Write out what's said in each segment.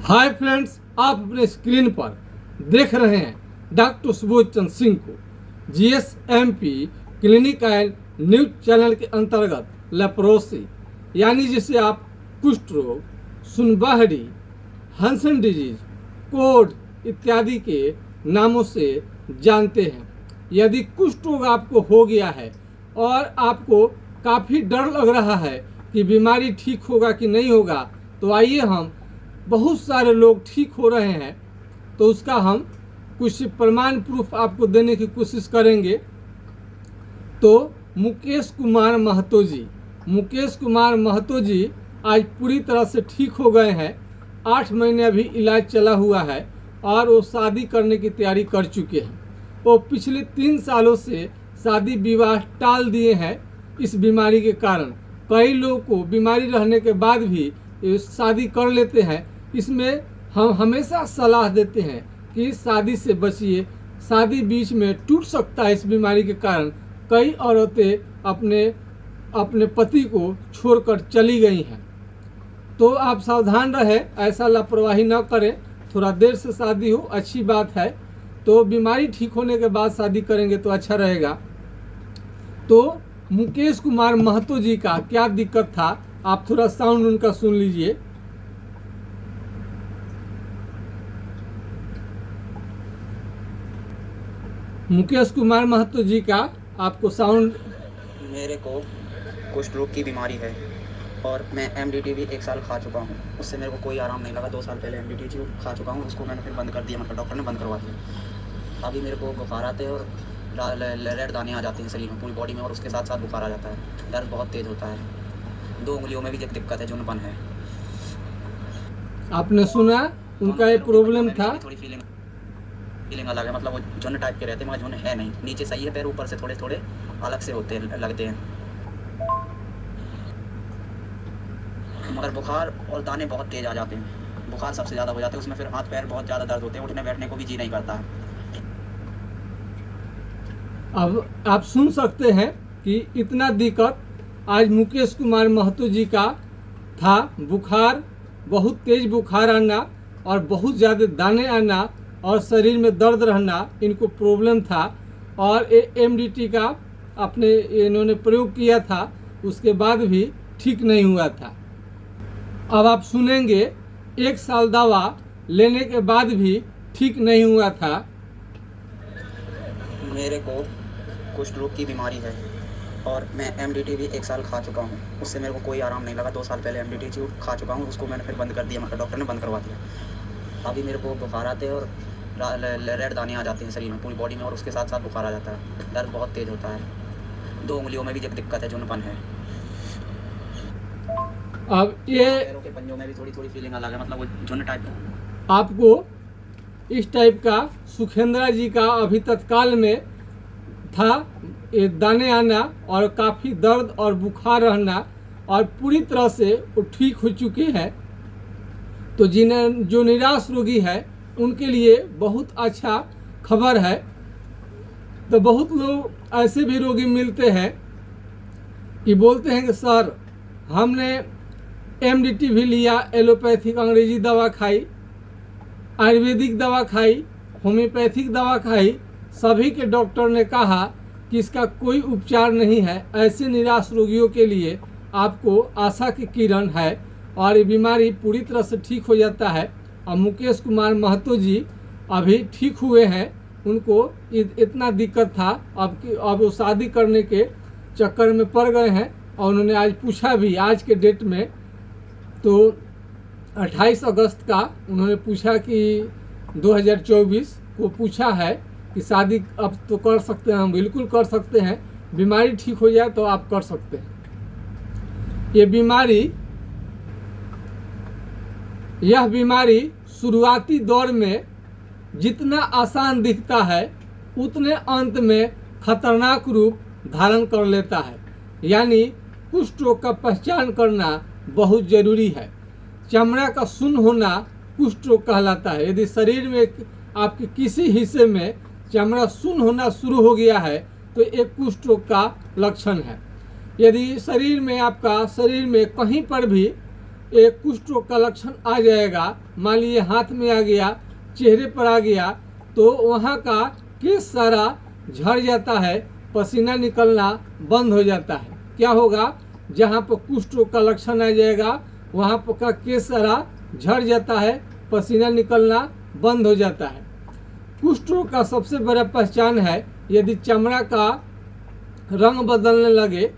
Hi friends, आप अपने screen पर देख रहे हैं डॉक्टर सुबोध चंद्र सिंह को जीएसएमपी क्लिनिक एंड न्यूज चैनल के अंतर्गत लेप्रोसी यानी जिसे आप कुष्ठ रोग, सुनबहरी, हंसन डिजीज, कोड इत्यादि के नामों से जानते हैं। यदि कुष्ठ रोग आपको हो गया है और आपको काफ़ी डर लग रहा है कि बीमारी ठीक होगा कि नहीं होगा, तो आइए हम बहुत सारे लोग ठीक हो रहे हैं तो उसका हम कुछ प्रमाण प्रूफ आपको देने की कोशिश करेंगे। तो मुकेश कुमार महतो जी आज पूरी तरह से ठीक हो गए हैं। 8 महीने अभी इलाज चला हुआ है और वो शादी करने की तैयारी कर चुके हैं। वो पिछले 3 सालों से शादी विवाह टाल दिए हैं इस बीमारी के कारण। कई लोगों को बीमारी रहने के बाद भी शादी कर लेते हैं। इसमें हम हमेशा सलाह देते हैं कि शादी से बचिए, शादी बीच में टूट सकता है। इस बीमारी के कारण कई औरतें अपने पति को छोड़कर चली गई हैं। तो आप सावधान रहें, ऐसा लापरवाही न करें। थोड़ा देर से शादी हो अच्छी बात है, तो बीमारी ठीक होने के बाद शादी करेंगे तो अच्छा रहेगा। तो मुकेश कुमार महतो जी का क्या दिक्कत था, आप थोड़ा साउंड उनका सुन लीजिए। मुकेश कुमार महतो जी का आपको साउंड। मेरे को कुष्ठ रोग की बीमारी है और मैं एमडीटी भी 1 साल खा चुका हूँ। उससे मेरे को कोई आराम नहीं लगा। 2 साल पहले एमडीटी खा चुका हूँ, उसको मैंने फिर बंद कर दिया, मतलब डॉक्टर ने बंद करवा दिया। अभी मेरे को बुखार आते हैं और रेड दाने आ जाते हैं शरीर में, पूरी बॉडी में, और उसके साथ साथ बुखार आ जाता है। दर्द बहुत तेज़ होता है। 2 उंगलियों में भी एक दिक्कत है, जुनपन है। आपने सुना उनका एक प्रॉब्लम था। थोड़ी फीलिंग अलग है, मतलब वो झुन टाइप के रहते हैं, मगर झुन है नहीं। नीचे सही है, पैर ऊपर से थोड़े थोड़े अलग से होते हैं, लगते हैं। मगर बुखार और दाने बहुत तेज आ जाते हैं। बुखार सबसे ज़्यादा हो जाते हैं, उसमें फिर हाथ पैर बहुत ज़्यादा दर्द होते हैं, उठने बैठने को भी जी नहीं करता है। अब आप सुन सकते हैं कि इतना दिक्कत आज मुकेश कुमार महतो जी का था। बुखार, बहुत तेज बुखार आना और बहुत ज़्यादा दाने आना और शरीर में दर्द रहना, इनको प्रॉब्लम था। और एमडीटी का इन्होंने प्रयोग किया था, उसके बाद भी ठीक नहीं हुआ था। अब आप सुनेंगे 1 साल दवा लेने के बाद भी ठीक नहीं हुआ था। मेरे को कुष्ठ रोग की बीमारी है और मैं एमडीटी भी 1 साल खा चुका हूँ। उससे मेरे को कोई आराम नहीं लगा। 2 साल पहले एमडीटी खा चुका हूँ, उसको मैंने फिर बंद कर दिया, मतलब डॉक्टर ने बंद करवा दिया। अभी मेरे को बुखार आते हैं और रेड दाने आ जाते हैं शरीर में, पूरी बॉडी में, और उसके साथ साथ बुखार आ जाता है। दर्द बहुत तेज़ होता है। 2 उंगलियों में भी एक दिक्कत है, जुनपन है। अब ये पैरों के पंजों में भी थोड़ी थोड़ी फीलिंग अलग है, मतलब वो झुन टाइप का। आपको इस टाइप का सुखेंद्रा जी का अभी तत्काल में था, ये दाने आना और काफ़ी दर्द और बुखार रहना, और पूरी तरह से वो ठीक हो चुके हैं। तो जो निराश रोगी है उनके लिए बहुत अच्छा खबर है। तो बहुत लोग ऐसे भी रोगी मिलते हैं कि बोलते हैं कि सर, हमने एमडीटी भी लिया, एलोपैथिक अंग्रेजी दवा खाई, आयुर्वेदिक दवा खाई, होम्योपैथिक दवा खाई, सभी के डॉक्टर ने कहा कि इसका कोई उपचार नहीं है। ऐसे निराश रोगियों के लिए आपको आशा की किरण है और ये बीमारी पूरी तरह से ठीक हो जाता है। और मुकेश कुमार महतो जी अभी ठीक हुए हैं। उनको इतना दिक्कत था, अब वो शादी करने के चक्कर में पड़ गए हैं। और उन्होंने आज पूछा भी, आज के डेट में तो 28 अगस्त का उन्होंने पूछा कि 2024 को पूछा है कि शादी अब तो कर सकते हैं। हम बिल्कुल कर सकते हैं, बीमारी ठीक हो जाए तो आप कर सकते हैं। यह बीमारी शुरुआती दौर में जितना आसान दिखता है, उतने अंत में खतरनाक रूप धारण कर लेता है। यानी कुष्ठ रोग का पहचान करना बहुत जरूरी है। चमड़ा का शून्य होना कुष्ठ रोग कहलाता है। यदि शरीर में आपके किसी हिस्से में चमड़ा शून्य होना शुरू हो गया है तो एक कुष्ठ रोग का लक्षण है। यदि शरीर में कहीं पर भी एक कुष्ठ रोग का लक्षण आ जाएगा, मान लीजिए हाथ में आ गया, चेहरे पर आ गया, तो वहाँ का केस सारा झड़ जाता है, पसीना निकलना बंद हो जाता है। क्या होगा, जहाँ पर कुष्ठ रोग का लक्षण आ जाएगा वहाँ पर का केस सारा झड़ जाता है, पसीना निकलना बंद हो जाता है। कुष्ठ रोग का सबसे बड़ा पहचान है यदि चमड़ा का रंग बदलने लगे,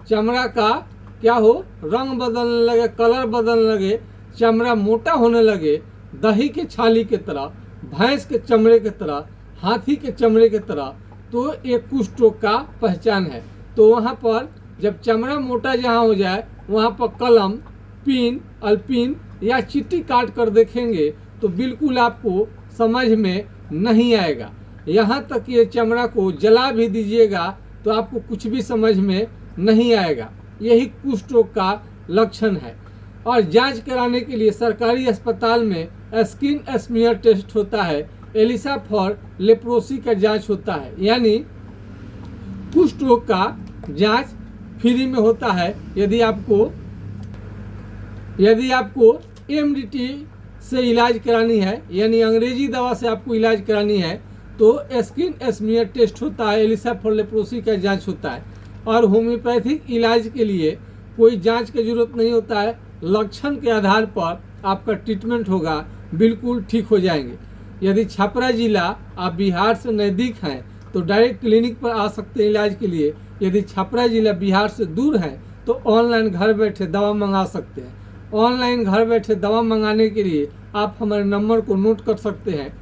चमड़ा का क्या हो, रंग बदलने लगे, कलर बदलने लगे, चमड़ा मोटा होने लगे, दही के छाली के तरह, भैंस के चमड़े के तरह, हाथी के चमड़े के तरह, तो एक कुष्ठ रोग का पहचान है। तो वहाँ पर जब चमड़ा मोटा जहाँ हो जाए वहाँ पर कलम, पिन, अल्पिन या चिट्ठी काट कर देखेंगे तो बिल्कुल आपको समझ में नहीं आएगा। यहाँ तक ये चमड़ा को जला भी दीजिएगा तो आपको कुछ भी समझ में नहीं आएगा। यही कुष्ठ रोग का लक्षण है। और जांच कराने के लिए सरकारी अस्पताल में स्किन स्मीयर टेस्ट होता है, एलिसा फॉर लेप्रोसी का जांच होता है, यानी कुष्ठ रोग का जांच फ्री में होता है। यदि आपको एमडीटी से इलाज करानी है, यानी अंग्रेजी दवा से आपको इलाज करानी है, तो स्किन स्मीयर टेस्ट होता है, एलिसा फॉर लेप्रोसी का जांच होता है। और होम्योपैथिक इलाज के लिए कोई जांच की जरूरत नहीं होता है, लक्षण के आधार पर आपका ट्रीटमेंट होगा, बिल्कुल ठीक हो जाएंगे। यदि छपरा जिला आप बिहार से नज़दीक हैं तो डायरेक्ट क्लिनिक पर आ सकते हैं इलाज के लिए। यदि छपरा जिला बिहार से दूर है तो ऑनलाइन घर बैठे दवा मंगा सकते हैं। ऑनलाइन घर बैठे दवा मंगाने के लिए आप हमारे नंबर को नोट कर सकते हैं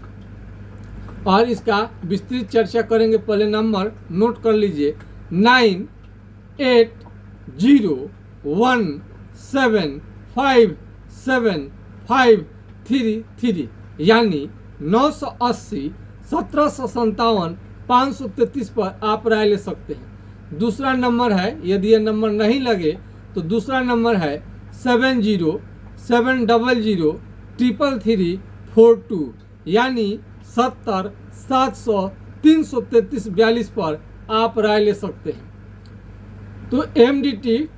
और इसका विस्तृत चर्चा करेंगे। पहले नंबर नोट कर लीजिए, 9807575333, यानी 980 1757 533 पर आप राय ले सकते हैं। दूसरा नंबर है, यदि ये नंबर नहीं लगे तो दूसरा नंबर है 7070333342, यानी 70 700 333 42 पर आप राय ले सकते हैं। तो एमडीटी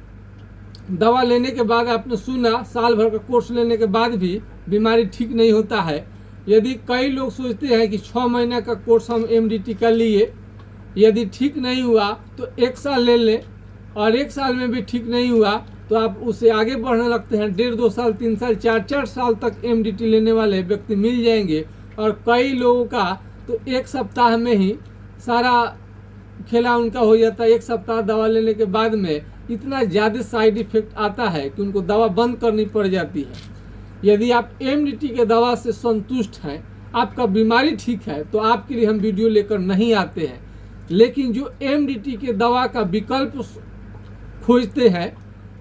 दवा लेने के बाद आपने सुना साल भर का कोर्स लेने के बाद भी बीमारी ठीक नहीं होता है। यदि कई लोग सोचते हैं कि 6 महीने का कोर्स हम एमडीटी का लिए, यदि ठीक नहीं हुआ तो 1 साल ले लें, और 1 साल में भी ठीक नहीं हुआ तो आप उसे आगे बढ़ने लगते हैं। 1.5 2 साल 3 साल 4 साल तक एमडीटी लेने वाले व्यक्ति मिल जाएंगे। और कई लोगों का तो 1 सप्ताह में ही सारा खेला उनका हो जाता है। 1 सप्ताह दवा लेने के बाद में इतना ज़्यादा साइड इफेक्ट आता है कि उनको दवा बंद करनी पड़ जाती है। यदि आप एमडीटी के दवा से संतुष्ट हैं, आपका बीमारी ठीक है, तो आपके लिए हम वीडियो लेकर नहीं आते हैं। लेकिन जो एमडीटी के दवा का विकल्प खोजते हैं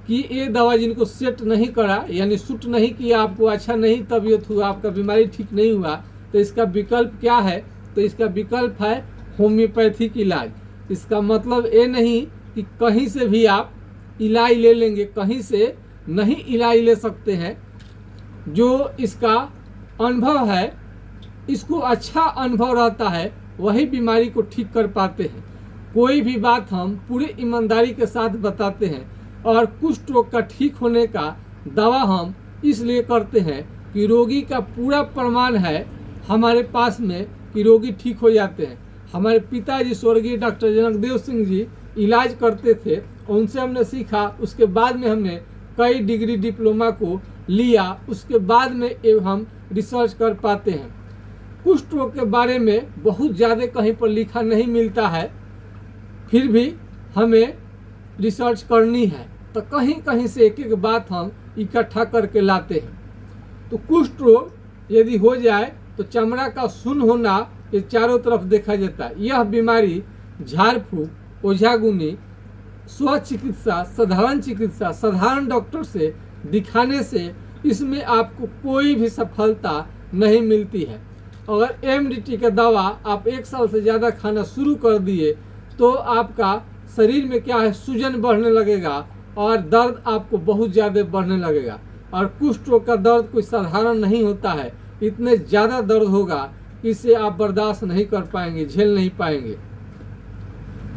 कि ये दवा जिनको सेट नहीं करा, यानी सूट नहीं किया, आपको अच्छा नहीं तबीयत हुआ, आपका बीमारी ठीक नहीं हुआ, तो इसका विकल्प क्या है? तो इसका विकल्प है होम्योपैथिक इलाज। इसका मतलब ये नहीं कि कहीं से भी आप इलाज ले लेंगे, कहीं से नहीं इलाज ले सकते हैं। जो इसका अनुभव है, इसको अच्छा अनुभव रहता है, वही बीमारी को ठीक कर पाते हैं। कोई भी बात हम पूरी ईमानदारी के साथ बताते हैं। और कुष्ठ रोग का ठीक होने का दावा हम इसलिए करते हैं कि रोगी का पूरा प्रमाण है हमारे पास में कि रोगी ठीक हो जाते हैं। हमारे पिताजी स्वर्गीय डॉक्टर जनकदेव सिंह जी इलाज करते थे, उनसे हमने सीखा। उसके बाद में हमने कई डिग्री डिप्लोमा को लिया, उसके बाद में हम रिसर्च कर पाते हैं। कुष्ठ रोग के बारे में बहुत ज़्यादा कहीं पर लिखा नहीं मिलता है, फिर भी हमें रिसर्च करनी है, तो कहीं कहीं से एक एक बात हम इकट्ठा करके लाते हैं। तो कुष्ठ रोग यदि हो जाए तो चमड़ा का सुन्न होना ये चारों तरफ देखा जाता है। यह बीमारी झाड़ फूक, ओझागुनी, स्व चिकित्सा, साधारण चिकित्सा, साधारण डॉक्टर से दिखाने से इसमें आपको कोई भी सफलता नहीं मिलती है। अगर एमडीटी का दवा आप 1 साल से ज़्यादा खाना शुरू कर दिए तो आपका शरीर में क्या है, सूजन बढ़ने लगेगा और दर्द आपको बहुत ज़्यादा बढ़ने लगेगा। और कुष्ठ रोग का दर्द कोई साधारण नहीं होता है, इतने ज़्यादा दर्द होगा इसे आप बर्दाश्त नहीं कर पाएंगे, झेल नहीं पाएंगे।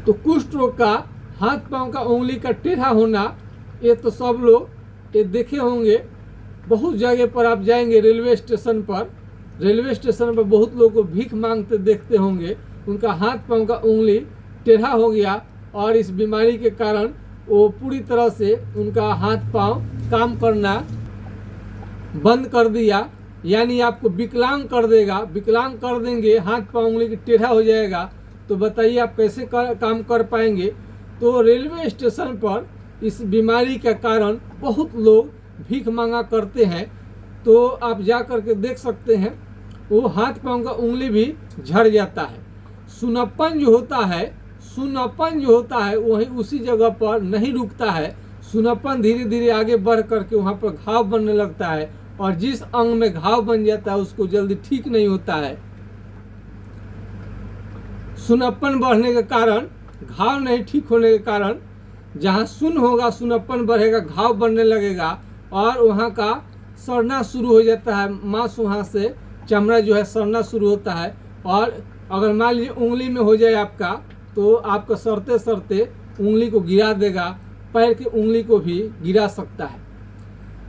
तो कुष्ठ रोग का हाथ पांव का उंगली का टेढ़ा होना, ये तो सब लोग ये देखे होंगे बहुत जगह पर आप जाएंगे, रेलवे स्टेशन पर बहुत लोगों को भीख मांगते देखते होंगे। उनका हाथ पांव का उंगली टेढ़ा हो गया और इस बीमारी के कारण वो पूरी तरह से उनका हाथ पांव काम करना बंद कर दिया, यानी आपको विकलांग कर देगा। विकलांग कर देंगे, हाथ पांव उंगली की टेढ़ा हो जाएगा, तो बताइए आप कैसे काम कर पाएंगे। तो रेलवे स्टेशन पर इस बीमारी के कारण बहुत लोग भीख मांगा करते हैं। तो आप जा कर के देख सकते हैं, वो हाथ पांव का उंगली भी झड़ जाता है। सुनप्पन जो होता है वही उसी जगह पर नहीं रुकता है। सुनप्पन धीरे धीरे आगे बढ़ करके वहाँ पर घाव बनने लगता है, और जिस अंग में घाव बन जाता है उसको जल्दी ठीक नहीं होता है। सुनप्पन बढ़ने के कारण, घाव नहीं ठीक होने के कारण, जहाँ सुन होगा सुनप्पन बढ़ेगा, घाव बनने लगेगा और वहाँ का सड़ना शुरू हो जाता है। मांस वहाँ से चमड़ा जो है सड़ना शुरू होता है, और अगर मान लीजिए उंगली में हो जाए आपका, तो आपका सड़ते सड़ते उंगली को गिरा देगा, पैर की उंगली को भी गिरा सकता है।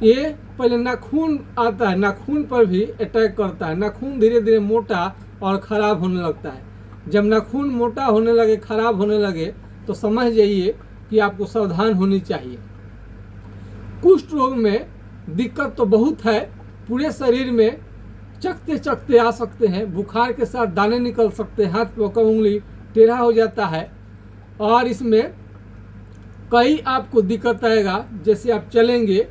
ये पहले नाखून आता है, नाखून पर भी अटैक करता है। नाखून धीरे धीरे मोटा और ख़राब होने लगता है। जब नाखून मोटा होने लगे, ख़राब होने लगे, तो समझ जाइए कि आपको सावधान होनी चाहिए। कुष्ठ रोग में दिक्कत तो बहुत है, पूरे शरीर में चकते चकते आ सकते हैं, बुखार के साथ दाने निकल सकते हैं, हाथ पांव का उंगली टेढ़ा हो जाता है, और इसमें कई आपको दिक्कत आएगा। जैसे आप चलेंगे,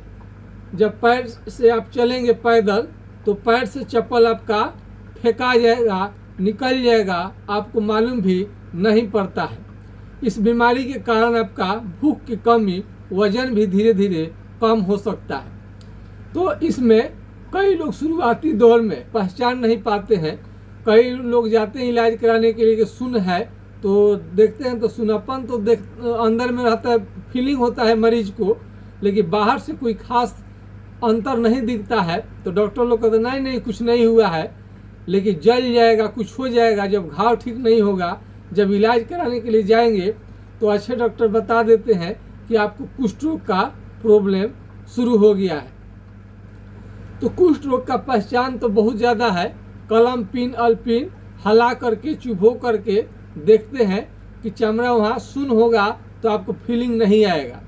जब पैर से आप चलेंगे पैदल, तो पैर से चप्पल आपका फेंका जाएगा, निकल जाएगा, आपको मालूम भी नहीं पड़ता है। इस बीमारी के कारण आपका भूख की कमी, वजन भी धीरे धीरे कम हो सकता है। तो इसमें कई लोग शुरुआती दौर में पहचान नहीं पाते हैं। कई लोग जाते हैं इलाज कराने के लिए कि सुन है, तो देखते हैं तो सुनापन तो अंदर में रहता है, फीलिंग होता है मरीज को, लेकिन बाहर से कोई खास अंतर नहीं दिखता है। तो डॉक्टर लोग कहते नहीं कुछ नहीं हुआ है, लेकिन जल जाएगा, कुछ हो जाएगा। जब घाव ठीक नहीं होगा, जब इलाज कराने के लिए जाएंगे, तो अच्छे डॉक्टर बता देते हैं कि आपको कुष्ठ रोग का प्रॉब्लम शुरू हो गया है। तो कुष्ठ रोग का पहचान तो बहुत ज़्यादा है। कलम पिन अल्पिन हला करके, चुभो करके देखते हैं कि चमड़ा वहाँ सुन होगा तो आपको फीलिंग नहीं आएगा।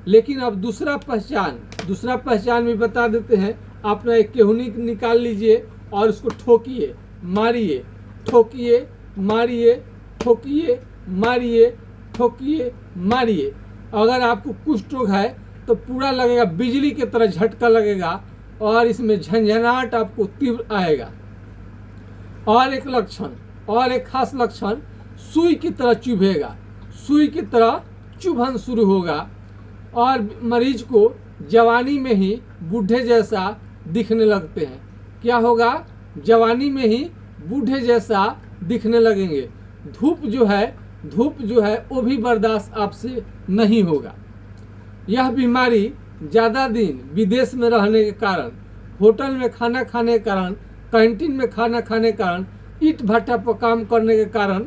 लेकिन अब दूसरा पहचान भी बता देते हैं। आप एक केहुनी निकाल लीजिए और उसको ठोकिए, मारिए, ठोकिए, मारिए, ठोकिए, मारिए, ठोकिए, मारिए। अगर आपको कुष्ठ रोग है तो पूरा लगेगा, बिजली की तरह झटका लगेगा, और इसमें झंझनाहट आपको तीव्र आएगा। और एक खास लक्षण, सुई की तरह चुभेगा, सुई की तरह चुभन शुरू होगा, और मरीज को जवानी में ही बूढ़े जैसा दिखने लगते हैं। क्या होगा? जवानी में ही बूढ़े जैसा दिखने लगेंगे। धूप जो है वो भी बर्दाश्त आपसे नहीं होगा। यह बीमारी ज़्यादा दिन विदेश में रहने के कारण, होटल में खाना खाने के कारण, कैंटीन में खाना खाने के कारण, ईंट भट्टा पर काम करने के कारण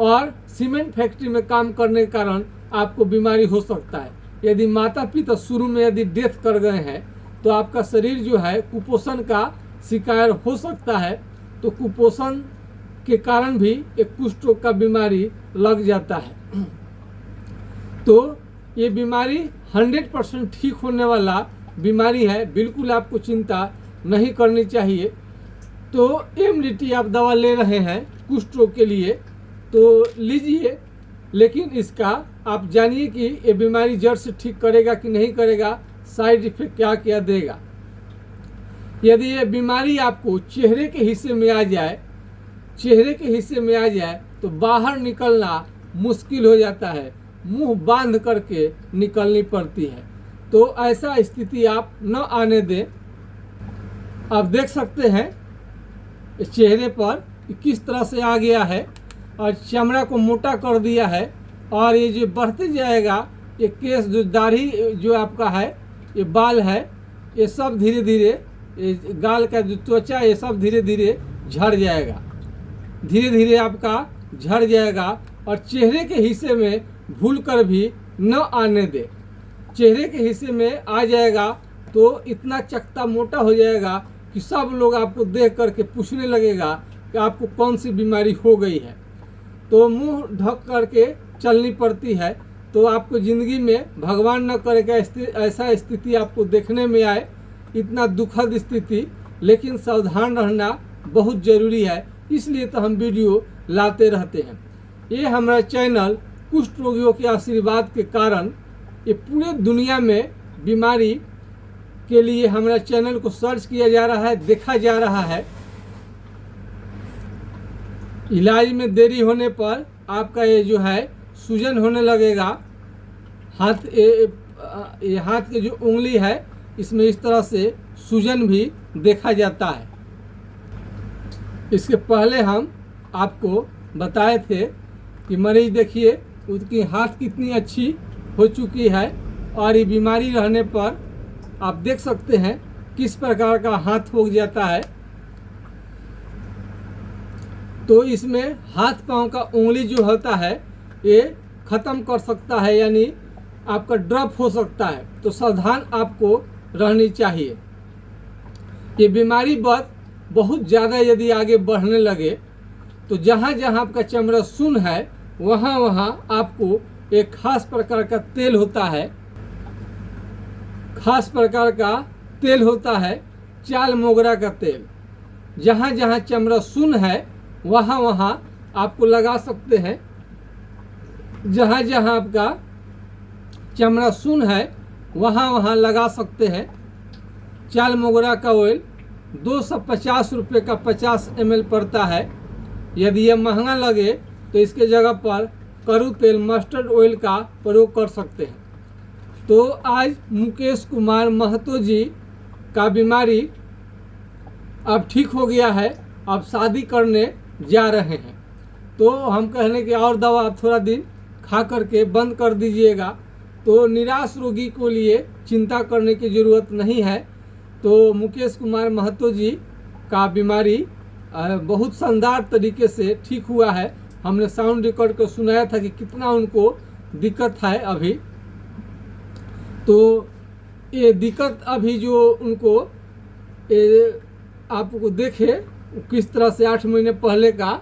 और सीमेंट फैक्ट्री में काम करने के कारण आपको बीमारी हो सकता है। यदि माता पिता शुरू में यदि डेथ कर गए हैं, तो आपका शरीर जो है कुपोषण का शिकार हो सकता है। तो कुपोषण के कारण भी एक कुष्ठ रोग का बीमारी लग जाता है। तो ये बीमारी 100% ठीक होने वाला बीमारी है, बिल्कुल आपको चिंता नहीं करनी चाहिए। तो MDT आप दवा ले रहे हैं कुष्ठ रोग के लिए, तो लीजिए, लेकिन इसका आप जानिए कि ये बीमारी जड़ से ठीक करेगा कि नहीं करेगा, साइड इफेक्ट क्या क्या देगा। यदि ये बीमारी आपको चेहरे के हिस्से में आ जाए तो बाहर निकलना मुश्किल हो जाता है, मुंह बांध करके निकलनी पड़ती है। तो ऐसा स्थिति आप न आने दें। आप देख सकते हैं इस चेहरे पर किस तरह से आ गया है और चमड़ा को मोटा कर दिया है, और ये जो बढ़ते जाएगा, ये केस जो दाढ़ी जो आपका है, ये बाल है, ये सब धीरे धीरे, गाल का जो त्वचा, ये सब धीरे धीरे झड़ जाएगा, धीरे धीरे आपका झड़ जाएगा। और चेहरे के हिस्से में भूल कर भी न आने दे। चेहरे के हिस्से में आ जाएगा तो इतना चकता मोटा हो जाएगा कि सब लोग आपको देख करके पूछने लगेगा कि आपको कौन सी बीमारी हो गई है। तो मुंह ढक करके चलनी पड़ती है। तो आपको ज़िंदगी में भगवान न करे कि ऐसा स्थिति आपको देखने में आए, इतना दुखद स्थिति, लेकिन सावधान रहना बहुत ज़रूरी है। इसलिए तो हम वीडियो लाते रहते हैं। ये हमारा चैनल कुष्ठ रोगियों के आशीर्वाद के कारण ये पूरे दुनिया में बीमारी के लिए हमारा चैनल को सर्च किया जा रहा है, देखा जा रहा है। इलाज में देरी होने पर आपका ये जो है सूजन होने लगेगा। हाथ ये हाथ की जो उंगली है इसमें इस तरह से सूजन भी देखा जाता है। इसके पहले हम आपको बताए थे कि मरीज देखिए उसकी हाथ कितनी अच्छी हो चुकी है, और ये बीमारी रहने पर आप देख सकते हैं किस प्रकार का हाथ हो जाता है। तो इसमें हाथ पांव का उंगली जो होता है ये ख़त्म कर सकता है, यानी आपका ड्रॉप हो सकता है। तो सावधान आपको रहनी चाहिए। ये बीमारी बहुत ज़्यादा यदि आगे बढ़ने लगे तो जहाँ जहाँ आपका चमड़ा सुन्न है वहाँ वहाँ आपको एक खास प्रकार का तेल होता है, चाल मोगरा का तेल। जहाँ जहाँ चमड़ा सुन्न है वहाँ वहाँ आपको लगा सकते हैं। जहाँ जहाँ आपका चमड़ा सुन्न है वहाँ वहाँ लगा सकते हैं। चाल मोगरा का ऑयल 250 रुपये का 50 ml पड़ता है। यदि यह महंगा लगे तो इसके जगह पर करू तेल मस्टर्ड ऑयल का प्रयोग कर सकते हैं। तो आज मुकेश कुमार महतो जी का बीमारी अब ठीक हो गया है, अब शादी करने जा रहे हैं। तो हम कहने कि और दवा आप थोड़ा दिन खा करके बंद कर दीजिएगा। तो निराश रोगी को लिए चिंता करने की ज़रूरत नहीं है। तो मुकेश कुमार महतो जी का बीमारी बहुत शानदार तरीके से ठीक हुआ है। हमने साउंड रिकॉर्ड को सुनाया था कि कितना उनको दिक्कत है अभी। तो ये दिक्कत अभी जो उनको आपको देखे किस तरह से 8 महीने पहले का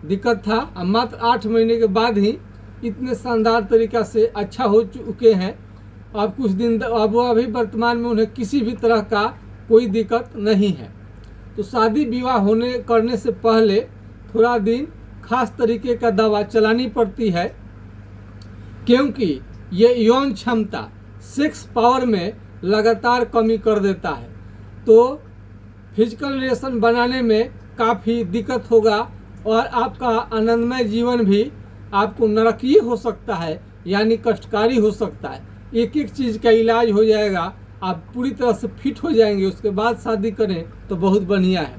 दिक्कत था, अब मात्र 8 महीने के बाद ही इतने शानदार तरीक़ा से अच्छा हो चुके हैं। अब कुछ दिन अब अभी वर्तमान में उन्हें किसी भी तरह का कोई दिक्कत नहीं है। तो शादी विवाह करने से पहले थोड़ा दिन खास तरीके का दवा चलानी पड़ती है, क्योंकि ये यौन क्षमता सेक्स पावर में लगातार कमी कर देता है। तो फिजिकल रिलेशन बनाने में काफ़ी दिक्कत होगा और आपका आनंदमय जीवन भी आपको नरकीय हो सकता है, यानी कष्टकारी हो सकता है। एक एक चीज़ का इलाज हो जाएगा, आप पूरी तरह से फिट हो जाएंगे, उसके बाद शादी करें तो बहुत बढ़िया है।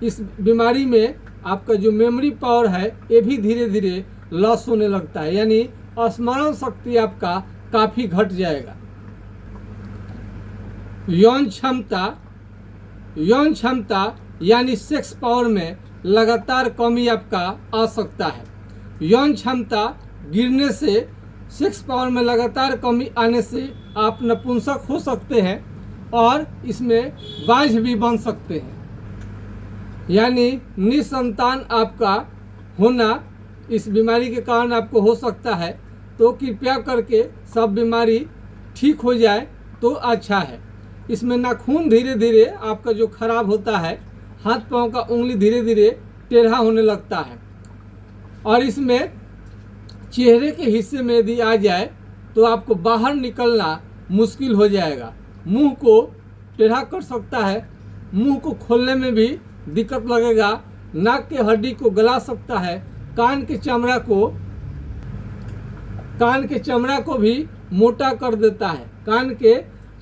इस बीमारी में आपका जो मेमोरी पावर है ये भी धीरे धीरे लॉस होने लगता है, यानी स्मरण शक्ति आपका काफ़ी घट जाएगा। यौन क्षमता यानी सेक्स पावर में लगातार कमी आपका आ सकता है। यौन क्षमता गिरने से, सेक्स पावर में लगातार कमी आने से आप नपुंसक हो सकते हैं और इसमें बाझ भी बन सकते हैं, यानी निसंतान आपका होना इस बीमारी के कारण आपको हो सकता है। तो कृपया करके सब बीमारी ठीक हो जाए तो अच्छा है। इसमें नाखून धीरे धीरे आपका जो खराब होता है, हाथ पांव का उंगली धीरे धीरे टेढ़ा होने लगता है, और इसमें चेहरे के हिस्से में यदि आ जाए तो आपको बाहर निकलना मुश्किल हो जाएगा। मुंह को टेढ़ा कर सकता है, मुंह को खोलने में भी दिक्कत लगेगा, नाक के हड्डी को गला सकता है, कान के चमड़ा को भी मोटा कर देता है, कान के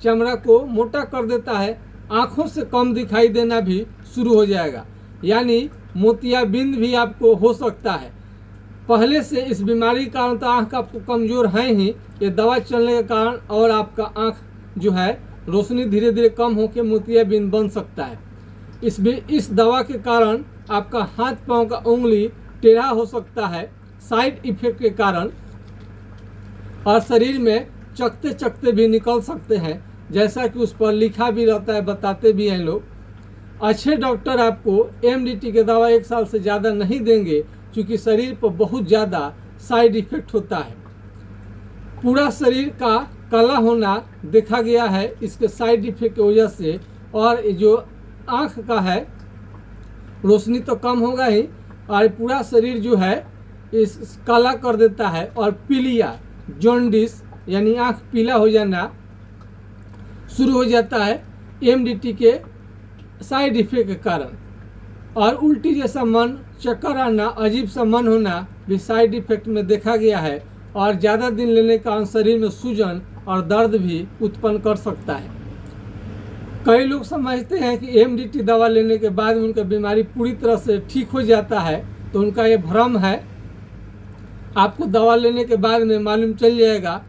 चमड़ा को मोटा कर देता है। आँखों से कम दिखाई देना भी शुरू हो जाएगा, यानी मोतियाबिंद भी आपको हो सकता है। पहले से इस बीमारी के कारण तो आँख आपको कमज़ोर है ही, ये दवा चलने के कारण और आपका आँख जो है रोशनी धीरे धीरे कम होकर मोतियाबिंद बन सकता है। इस दवा के कारण आपका हाथ पांव का उंगली टेढ़ा हो सकता है साइड इफेक्ट के कारण, और शरीर में चकते चकते भी निकल सकते हैं, जैसा कि उस पर लिखा भी रहता है, बताते भी हैं लोग। अच्छे डॉक्टर आपको एमडीटी के दवा 1 साल से ज़्यादा नहीं देंगे, क्योंकि शरीर पर बहुत ज़्यादा साइड इफेक्ट होता है। पूरा शरीर का काला होना देखा गया है इसके साइड इफेक्ट की वजह से, और जो आँख का है रोशनी तो कम होगा ही, और पूरा शरीर जो है इस काला कर देता है। और पीलिया, जॉन्डिस यानी आँख पीला हो जाना शुरू हो जाता है एमडीटी के साइड इफेक्ट के कारण। और उल्टी जैसा मन, चक्कर आना, अजीब सा मन होना भी साइड इफेक्ट में देखा गया है। और ज़्यादा दिन लेने का कारण शरीर में सूजन और दर्द भी उत्पन्न कर सकता है। कई लोग समझते हैं कि एमडीटी दवा लेने के बाद में उनका बीमारी पूरी तरह से ठीक हो जाता है, तो उनका ये भ्रम है। आपको दवा लेने के बाद में मालूम चल जाएगा।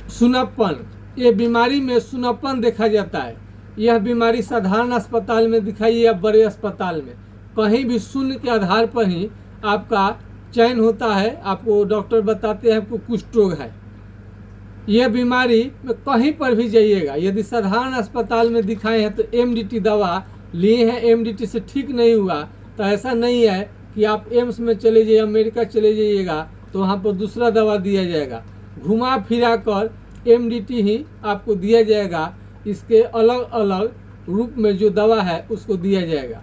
सुनापन, ये बीमारी में सुनापन देखा जाता है। यह बीमारी साधारण अस्पताल में दिखाई या बड़े अस्पताल में, कहीं भी शून्य के आधार पर ही आपका चयन होता है। आपको डॉक्टर बताते हैं आपको कुष्ठ रोग है। यह बीमारी में कहीं पर भी जाइएगा, यदि साधारण अस्पताल में दिखाए हैं तो एमडीटी दवा लिए हैं, एमडीटी से ठीक नहीं हुआ, तो ऐसा नहीं है कि आप एम्स में चले जाइए, अमेरिका चले जाइएगा तो वहाँ पर दूसरा दवा दिया जाएगा। घुमा फिरा कर एमडीटी ही आपको दिया जाएगा। इसके अलग अलग रूप में जो दवा है उसको दिया जाएगा।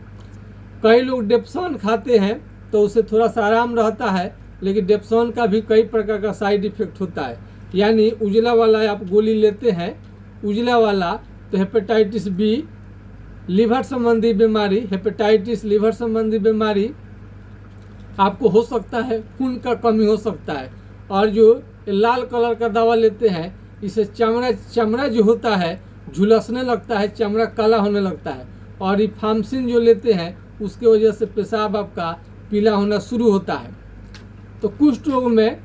कई लोग डेप्सोन खाते हैं तो उससे थोड़ा सा आराम रहता है, लेकिन डेप्सोन का भी कई प्रकार का साइड इफेक्ट होता है। यानी उजला वाला आप गोली लेते हैं, उजला वाला तो हेपेटाइटिस बी, लीवर संबंधी बीमारी, हेपेटाइटिस लीवर संबंधी बीमारी आपको हो सकता है, खून का कमी हो सकता है। और जो लाल कलर का दवा लेते हैं, इससे चमड़ा जो होता है झुलसने लगता है, चमड़ा काला होने लगता है। और रिफाम्सिन जो लेते हैं उसके वजह से पेशाब आपका पीला होना शुरू होता है। तो कुष्ठ रोग में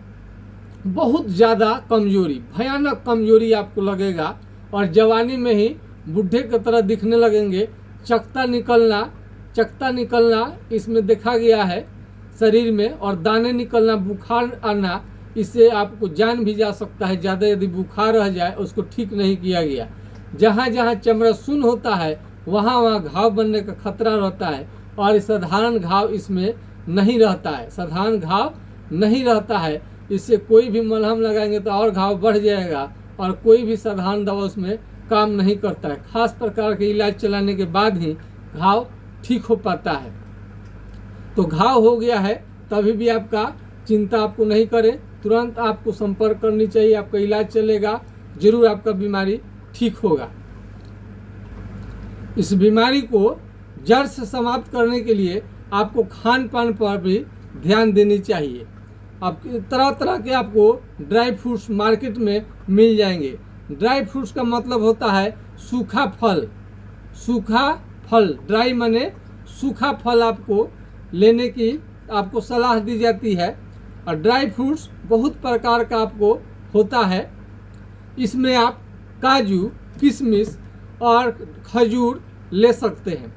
बहुत ज़्यादा कमजोरी, भयानक कमजोरी आपको लगेगा, और जवानी में ही बुढ़े की तरह दिखने लगेंगे। चकता निकलना इसमें देखा गया है शरीर में, और दाने निकलना, बुखार आना, इससे आपको जान भी जा सकता है। ज़्यादा यदि बुखार रह जाए, उसको ठीक नहीं किया गया। जहाँ जहाँ चमड़ा शून्य होता है वहाँ वहाँ घाव बनने का खतरा रहता है, और साधारण घाव इसमें नहीं रहता है, साधारण घाव नहीं रहता है। इससे कोई भी मलहम लगाएंगे तो और घाव बढ़ जाएगा, और कोई भी साधारण दवा उसमें काम नहीं करता है। खास प्रकार के इलाज चलाने के बाद ही घाव ठीक हो पाता है। तो घाव हो गया है तभी भी आपका चिंता आपको नहीं करें, तुरंत आपको संपर्क करनी चाहिए। आपका इलाज चलेगा, जरूर आपका बीमारी ठीक होगा। इस बीमारी को जड़ से समाप्त करने के लिए आपको खान पान पर भी ध्यान देनी चाहिए। अब तरह तरह के आपको ड्राई फ्रूट्स मार्केट में मिल जाएंगे। ड्राई फ्रूट्स का मतलब होता है सूखा फल, सूखा फल, ड्राई माने सूखा फल आपको लेने की आपको सलाह दी जाती है। और ड्राई फ्रूट्स बहुत प्रकार का आपको होता है। इसमें आप काजू, किशमिश और खजूर ले सकते हैं,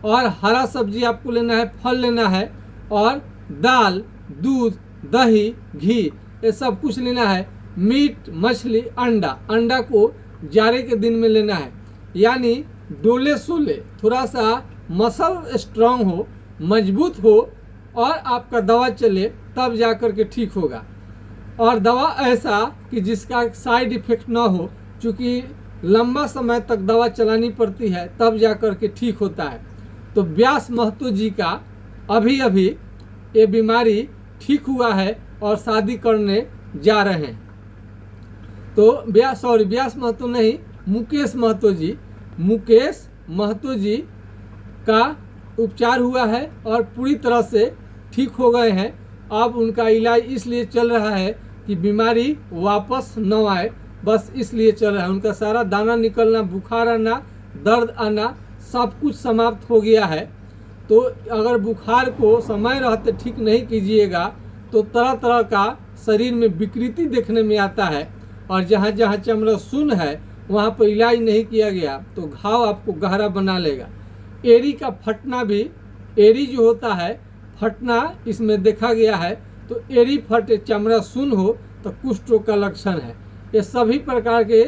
और हरा सब्जी आपको लेना है, फल लेना है, और दाल, दूध, दही, घी, ये सब कुछ लेना है। मीट, मछली, अंडा को जाड़े के दिन में लेना है। यानी डोले सोले, थोड़ा सा मसल स्ट्रांग हो, मजबूत हो, और आपका दवा चले, तब जाकर के ठीक होगा। और दवा ऐसा कि जिसका साइड इफेक्ट ना हो, क्योंकि लंबा समय तक दवा चलानी पड़ती है, तब जाकर के ठीक होता है। तो व्यास महतो जी का अभी ये बीमारी ठीक हुआ है और शादी करने जा रहे हैं। तो व्यास महतो नहीं, मुकेश महतो जी का उपचार हुआ है और पूरी तरह से ठीक हो गए हैं। अब उनका इलाज इसलिए चल रहा है कि बीमारी वापस न आए, बस इसलिए चल रहा है। उनका सारा दाना निकलना, बुखार आना, दर्द आना, सब कुछ समाप्त हो गया है। तो अगर बुखार को समय रहते ठीक नहीं कीजिएगा तो तरह तरह का शरीर में विकृति देखने में आता है, और जहाँ जहाँ चमड़ा शून्य है वहाँ पर इलाज नहीं किया गया तो घाव आपको गहरा बना लेगा। एड़ी का फटना भी, एड़ी जो होता है फटना, इसमें देखा गया है। तो एड़ी फटे, चमड़ा शून्य हो तो कुष्ठ रोग का लक्षण है। ये सभी प्रकार के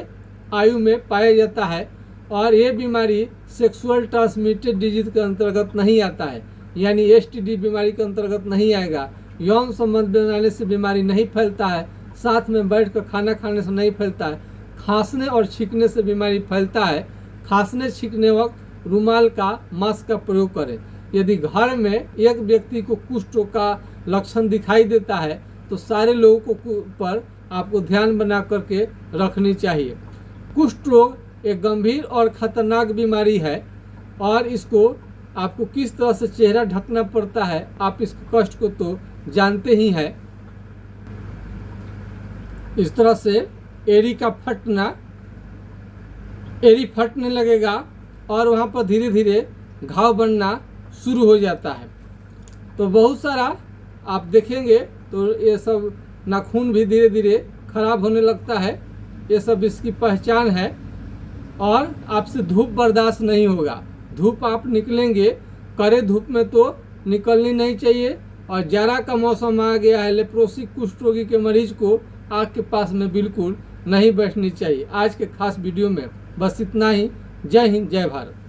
आयु में पाया जाता है और ये बीमारी सेक्सुअल ट्रांसमिटेड डिजीज के अंतर्गत नहीं आता है, यानी एसटीडी बीमारी के अंतर्गत नहीं आएगा। यौन संबंध बनाने से बीमारी नहीं फैलता है, साथ में बैठकर खाना खाने से नहीं फैलता है। खांसने और छींकने से बीमारी फैलता है। खांसने छींकने वक्त रुमाल का मास्क का प्रयोग करें। यदि घर में एक व्यक्ति को कुष्ठ रोग का लक्षण दिखाई देता है तो सारे लोगों को पर आपको ध्यान बना करके रखनी चाहिए। कुष्ठ रोग एक गंभीर और खतरनाक बीमारी है और इसको आपको किस तरह से चेहरा ढकना पड़ता है, आप इस कष्ट को तो जानते ही हैं। इस तरह से एड़ी का फटना, एड़ी फटने लगेगा और वहाँ पर धीरे धीरे घाव बनना शुरू हो जाता है। तो बहुत सारा आप देखेंगे तो ये सब नाखून भी धीरे धीरे खराब होने लगता है। ये सब इसकी पहचान है। और आपसे धूप बर्दाश्त नहीं होगा। धूप आप निकलेंगे, कड़े धूप में तो निकलनी नहीं चाहिए। और जाड़ा का मौसम आ गया है, लेप्रोसी कुष्ठ रोगी के मरीज को आग के पास में बिल्कुल नहीं बैठनी चाहिए। आज के खास वीडियो में बस इतना ही। जय हिंद, जय भारत।